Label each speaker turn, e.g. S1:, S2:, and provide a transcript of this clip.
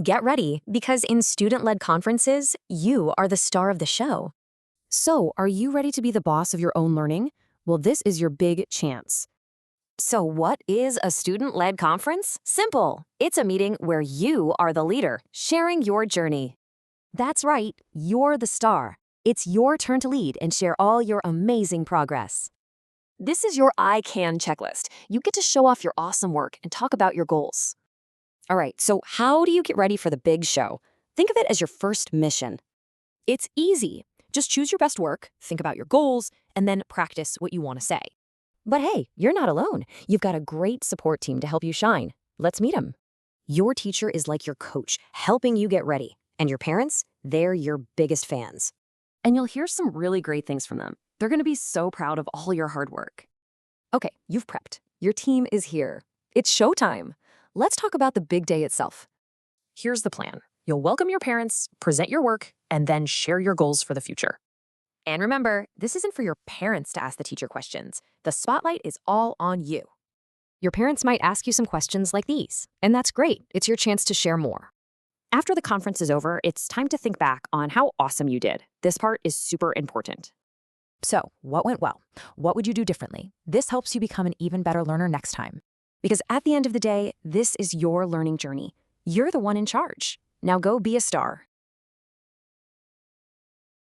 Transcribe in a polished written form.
S1: Get ready, because in student-led conferences, you are the star of the show.
S2: So, are you ready to be the boss of your own learning? Well, this is your big chance.
S1: So what is a student-led conference? Simple. It's a meeting where you are the leader, sharing your journey. That's right, you're the star. It's your turn to lead and share all your amazing progress. This is your I Can checklist. You get to show off your awesome work and talk about your goals. All right, so how do you get ready for the big show? Think of it as your first mission.
S2: It's easy. Just choose your best work, think about your goals, and then practice what you want to say.
S1: But hey, you're not alone. You've got a great support team to help you shine. Let's meet them. Your teacher is like your coach, helping you get ready. And your parents, they're your biggest fans. And you'll hear some really great things from them. They're going to be so proud of all your hard work. Okay, you've prepped. Your team is here. It's showtime. Let's talk about the big day itself.
S2: Here's the plan. You'll welcome your parents, present your work, and then share your goals for the future.
S1: And remember, this isn't for your parents to ask the teacher questions. The spotlight is all on you. Your parents might ask you some questions like these, and that's great. It's your chance to share more. After the conference is over, it's time to think back on how awesome you did. This part is super important.
S2: So, what went well? What would you do differently? This helps you become an even better learner next time.
S1: Because at the end of the day, this is your learning journey. You're the one in charge. Now go be a star.